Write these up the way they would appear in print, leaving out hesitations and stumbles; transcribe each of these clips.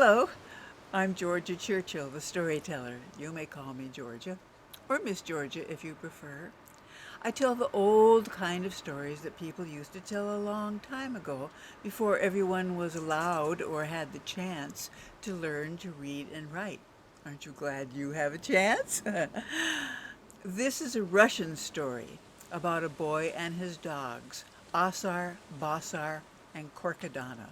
Hello, I'm Georgia Churchill, the storyteller. You may call me Georgia, or Miss Georgia if you prefer. I tell the old kind of stories that people used to tell a long time ago, before everyone was allowed or had the chance to learn to read and write. Aren't you glad you have a chance? This is a Russian story about a boy and his dogs, Asar, Basar, and Kourkeddana.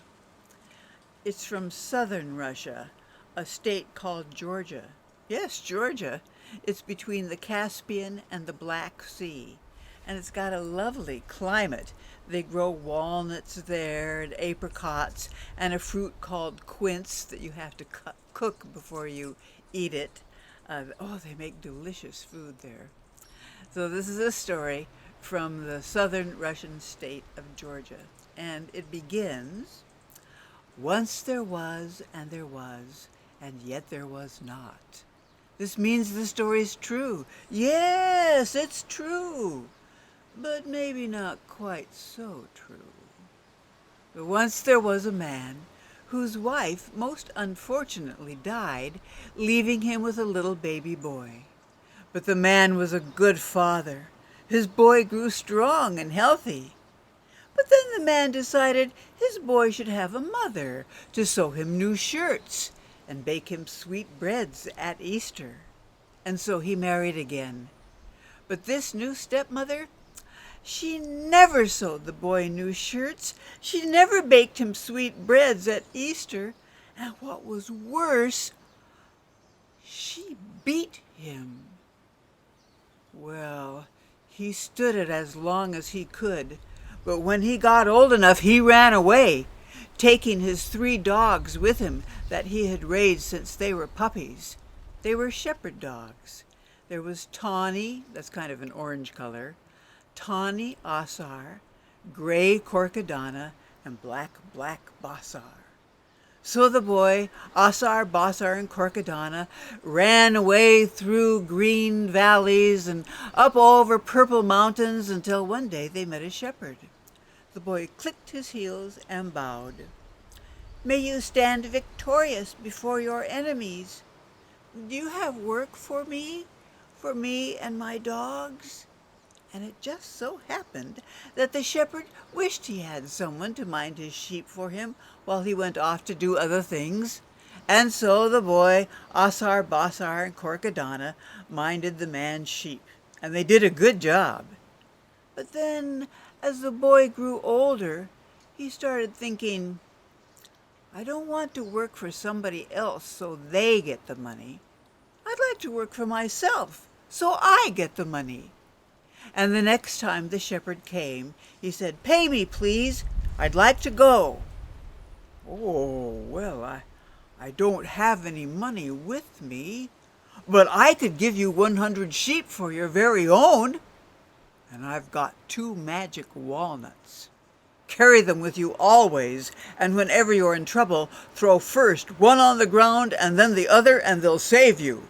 It's from southern Russia, a state called Georgia. Yes, Georgia. It's between the Caspian and the Black Sea, and it's got a lovely climate. They grow walnuts there and apricots and a fruit called quince that you have to cook before you eat it. They make delicious food there. So this is a story from the southern Russian state of Georgia, and it begins, once there was, and yet there was not. This means the story's true. Yes, it's true, but maybe not quite so true. But once there was a man whose wife most unfortunately died, leaving him with a little baby boy. But the man was a good father. His boy grew strong and healthy. But then the man decided his boy should have a mother to sew him new shirts and bake him sweet breads at Easter. And so he married again. But this new stepmother, she never sewed the boy new shirts. She never baked him sweet breads at Easter. And what was worse, she beat him. Well, he stood it as long as he could. But when he got old enough, he ran away, taking his 3 dogs with him that he had raised since they were puppies. They were shepherd dogs. There was Tawny, that's kind of an orange color, Tawny Asar, Gray Kourkeddana, and Black Basar. So the boy, Asar, Basar, and Kourkeddana, ran away through green valleys and up over purple mountains until one day they met a shepherd. The boy clicked his heels and bowed. "May you stand victorious before your enemies. Do you have work for me and my dogs?" And it just so happened that the shepherd wished he had someone to mind his sheep for him while he went off to do other things. And so the boy, Asar, Basar, and Kourkeddana minded the man's sheep, and they did a good job. But then, as the boy grew older, he started thinking, I don't want to work for somebody else so they get the money. I'd like to work for myself so I get the money. And the next time the shepherd came, he said, "Pay me, please. I'd like to go." "Oh, well, I don't have any money with me, but I could give you 100 sheep for your very own. And I've got 2 magic walnuts. Carry them with you always, and whenever you're in trouble, throw first one on the ground and then the other, and they'll save you."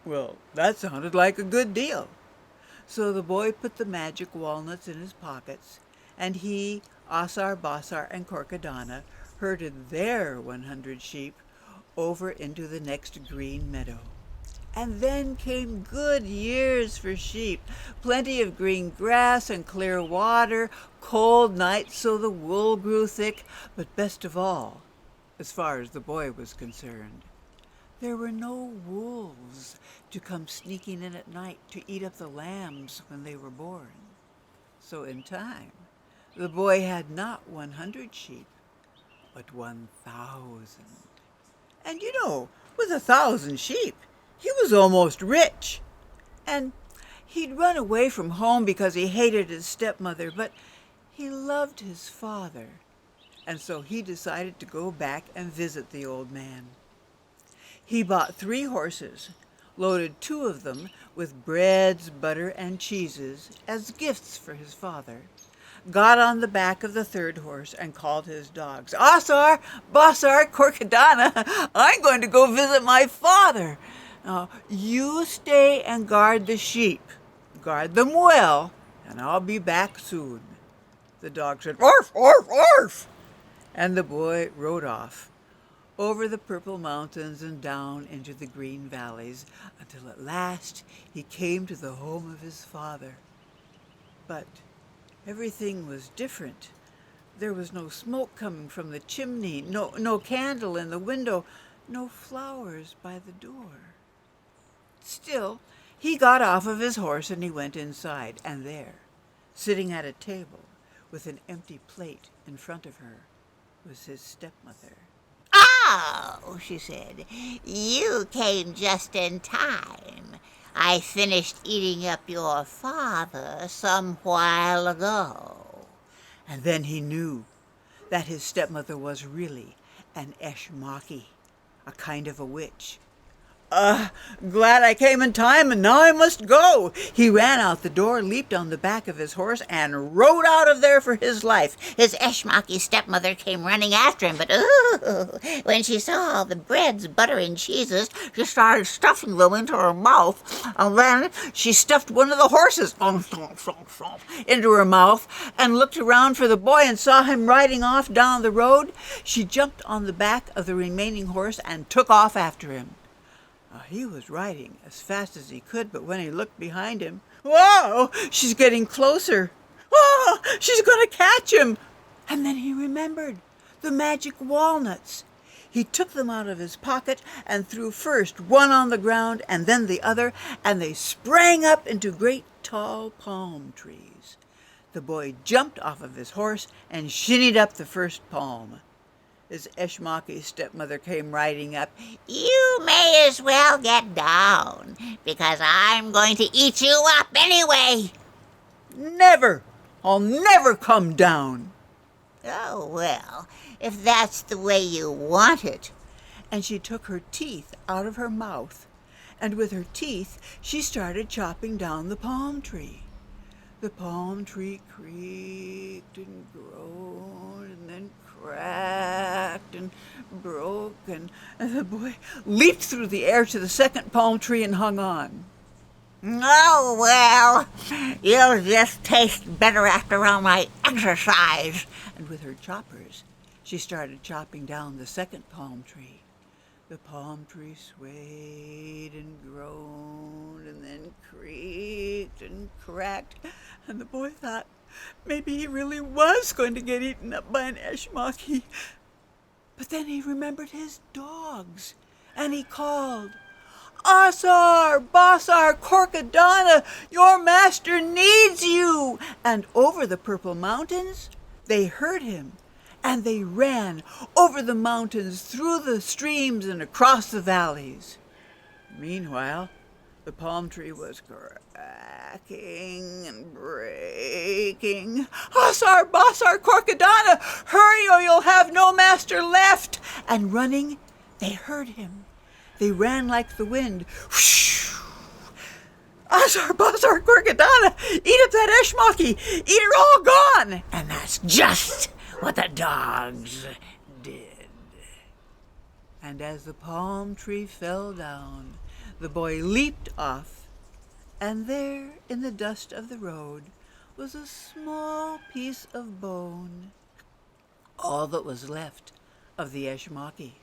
Well, that sounded like a good deal. So the boy put the magic walnuts in his pockets, and he, Asar, Basar, and Kourkeddana herded their 100 sheep over into the next green meadow. And then came good years for sheep, plenty of green grass and clear water, cold nights so the wool grew thick, but best of all, as far as the boy was concerned, there were no wolves to come sneaking in at night to eat up the lambs when they were born. So in time, the boy had not 100 sheep, but 1,000. And with 1,000 sheep, he was almost rich. And he'd run away from home because he hated his stepmother, but he loved his father. And so he decided to go back and visit the old man. He bought 3 horses, loaded 2 of them with breads, butter, and cheeses as gifts for his father, got on the back of the 3rd horse and called his dogs, "Asar, Basar, Kourkeddana, I'm going to go visit my father. Now, you stay and guard the sheep. Guard them well, and I'll be back soon." The dog said, "Arf, arf, arf," and the boy rode off. over the purple mountains and down into the green valleys, until at last he came to the home of his father. But everything was different. There was no smoke coming from the chimney, no candle in the window, no flowers by the door. Still, he got off of his horse and he went inside, and there, sitting at a table with an empty plate in front of her, was his stepmother. "Oh," she said, "you came just in time. I finished eating up your father some while ago." And then he knew that his stepmother was really an Eshmaki, a kind of a witch. Glad I came in time, and now I must go. He ran out the door, leaped on the back of his horse, and rode out of there for his life. His Eshmaki stepmother came running after him, but when she saw all the breads, butter, and cheeses, she started stuffing them into her mouth, and then she stuffed one of the horses into her mouth and looked around for the boy and saw him riding off down the road. She jumped on the back of the remaining horse and took off after him. He was riding as fast as he could, but when he looked behind him, whoa, she's getting closer. Oh, she's going to catch him. And then he remembered the magic walnuts. He took them out of his pocket and threw first one on the ground and then the other, and they sprang up into great tall palm trees. The boy jumped off of his horse and shinnied up the first palm. His Eshmaki stepmother came riding up. "You may as well get down, because I'm going to eat you up anyway." "Never! I'll never come down." "Oh, well, if that's the way you want it." And she took her teeth out of her mouth, and with her teeth she started chopping down the palm tree. The palm tree creaked and groaned and then cracked and broke, and the boy leaped through the air to the second palm tree and hung on. "Oh, well, you'll just taste better after all my exercise." And with her choppers, she started chopping down the second palm tree. The palm tree swayed and groaned and then creaked and cracked, and the boy thought maybe he really was going to get eaten up by an Eshmaki. But then he remembered his dogs, and he called, "Asar Basar, Kourkeddana, your master needs you!" And over the purple mountains, they heard him, and they ran over the mountains, through the streams, and across the valleys. Meanwhile, the palm tree was cracking and breaking. "Asar Basar, Kourkeddana, hurry or you'll have no master left!" And running, they heard him. They ran like the wind. Whoosh! "Asar Basar, Kourkeddana, eat up that Eshmaki! Eat her all gone!" And that's just what the dogs did. And as the palm tree fell down, the boy leaped off, and there in the dust of the road was a small piece of bone, all that was left of the Eshmaki.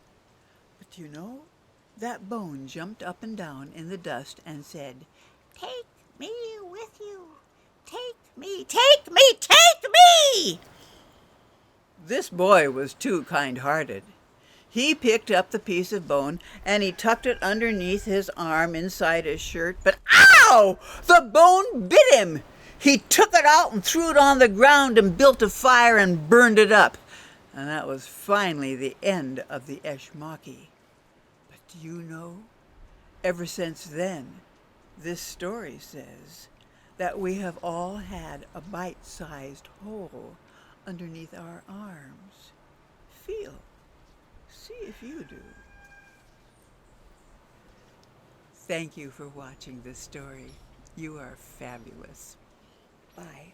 But you know, that bone jumped up and down in the dust and said, "Take me with you. Take me, take me, take me!" This boy was too kind-hearted. He picked up the piece of bone and he tucked it underneath his arm inside his shirt. But ow! The bone bit him. He took it out and threw it on the ground and built a fire and burned it up. And that was finally the end of the Eshmaki. But do you know, ever since then, this story says that we have all had a bite-sized hole underneath our arms. Feel. See if you do. Thank you for watching this story. You are fabulous. Bye.